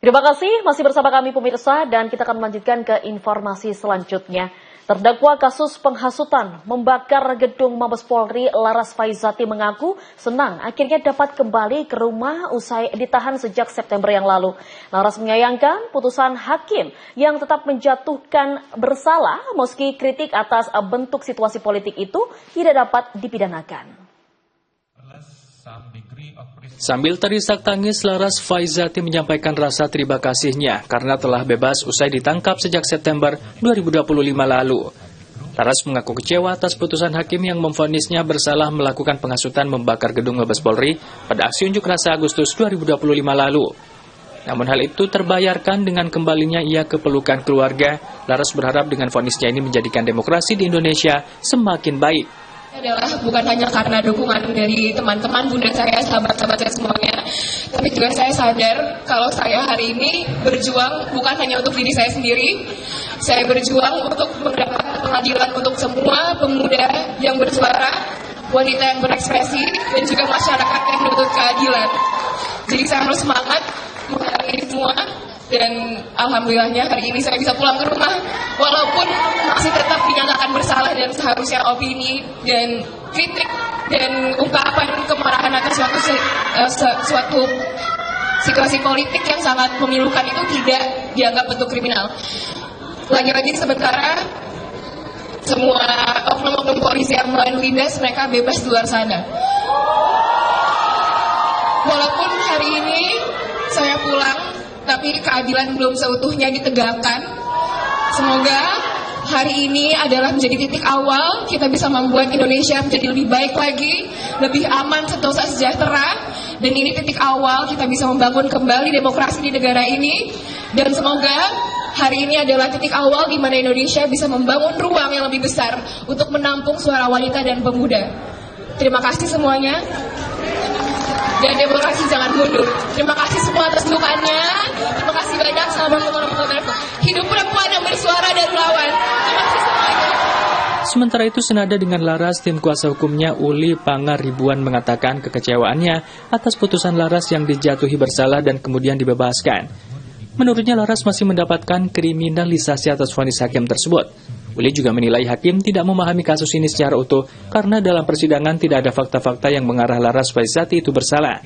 Terima kasih masih bersama kami pemirsa dan kita akan melanjutkan ke informasi selanjutnya. Terdakwa kasus penghasutan membakar gedung Mabes Polri Laras Faizati mengaku senang akhirnya dapat kembali ke rumah usai ditahan sejak September yang lalu. Laras menyayangkan putusan hakim yang tetap menjatuhkan bersalah meski kritik atas bentuk situasi politik itu tidak dapat dipidanakan. Sambil terisak tangis, Laras Faizati menyampaikan rasa terima kasihnya karena telah bebas usai ditangkap sejak September 2025 lalu. Laras mengaku kecewa atas putusan hakim yang memvonisnya bersalah melakukan penghasutan membakar gedung Mabes Polri pada aksi unjuk rasa Agustus 2025 lalu. Namun hal itu terbayarkan dengan kembalinya ia ke pelukan keluarga. Laras berharap dengan vonisnya ini menjadikan demokrasi di Indonesia semakin baik. Adalah bukan hanya karena dukungan dari teman-teman, bunda saya, sahabat-sahabat saya semuanya, tapi juga saya sadar kalau saya hari ini berjuang bukan hanya untuk diri saya sendiri, saya berjuang untuk mendapatkan pengadilan untuk semua pemuda yang bersuara, wanita yang berekspresi, dan juga masyarakat yang menuntut keadilan. Jadi saya harus semangat menghadapi ini semua. Dan alhamdulillahnya hari ini saya bisa pulang ke rumah walaupun masih tetap dinyatakan bersalah dan seharusnya opini dan kritik dan ungkapan kemarahan atas suatu situasi politik yang sangat memilukan itu tidak dianggap bentuk kriminal. Lagi-lagi sementara semua oknum-oknum polisi yang melindas mereka bebas di luar sana. Walaupun hari ini saya pulang tapi keadilan belum seutuhnya ditegakkan. Semoga hari ini adalah menjadi titik awal kita bisa membuat Indonesia menjadi lebih baik lagi, lebih aman, sentosa, sejahtera. Dan ini titik awal kita bisa membangun kembali demokrasi di negara ini. Dan semoga hari ini adalah titik awal di mana Indonesia bisa membangun ruang yang lebih besar untuk menampung suara wanita dan pemuda. Terima kasih semuanya. Dan demokrasi jangan mundur. Terima kasih semua atas dukungannya. Terima kasih banyak. Assalamualaikum warahmatullahi wabarakatuh. Hidup perempuan yang bersuara dan melawan. Terima kasih semuanya. Sementara itu, senada dengan Laras, tim kuasa hukumnya Uli Pangaribuan mengatakan kekecewaannya atas putusan Laras yang dijatuhi bersalah dan kemudian dibebaskan. Menurutnya, Laras masih mendapatkan kriminalisasi atas vonis hakim tersebut. Uli juga menilai hakim tidak memahami kasus ini secara utuh karena dalam persidangan tidak ada fakta-fakta yang mengarah Laras Faizati itu bersalah.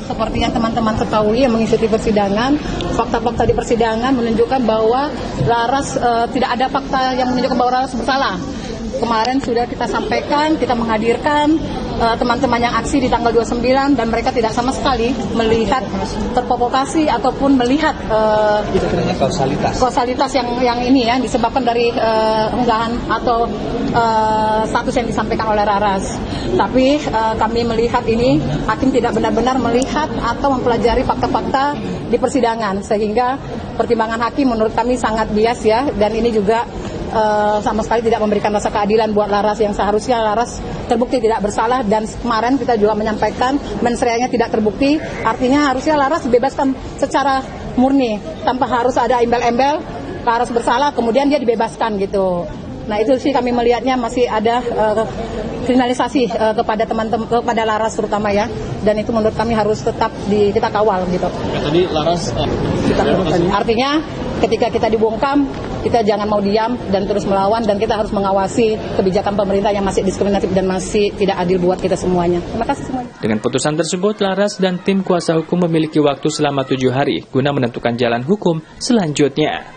Seperti yang teman-teman ketahui yang mengikuti persidangan, fakta-fakta di persidangan menunjukkan bahwa Laras tidak ada fakta yang menunjukkan bahwa Laras bersalah. Kemarin sudah kita sampaikan, kita menghadirkan teman-teman yang aksi di tanggal 29 dan mereka tidak sama sekali melihat terprovokasi ataupun melihat kausalitas yang ini ya disebabkan dari unggahan atau status yang disampaikan oleh Laras. Tapi kami melihat ini hakim tidak benar-benar melihat atau mempelajari fakta-fakta di persidangan sehingga pertimbangan hakim menurut kami sangat bias ya, dan ini juga sama sekali tidak memberikan rasa keadilan buat Laras yang seharusnya Laras terbukti tidak bersalah. Dan kemarin kita juga menyampaikan mensreanya tidak terbukti, artinya harusnya Laras dibebaskan secara murni tanpa harus ada embel-embel Laras bersalah kemudian dia dibebaskan gitu. Nah itu sih kami melihatnya masih ada kriminalisasi kepada teman-teman, kepada Laras terutama ya, dan itu menurut kami harus tetap kita kawal gitu. Ya, tadi Laras artinya ketika kita dibungkam, kita jangan mau diam dan terus melawan, dan kita harus mengawasi kebijakan pemerintah yang masih diskriminatif dan masih tidak adil buat kita semuanya. Terima kasih semuanya. Dengan putusan tersebut, Laras dan tim kuasa hukum memiliki waktu selama 7 hari guna menentukan jalan hukum selanjutnya.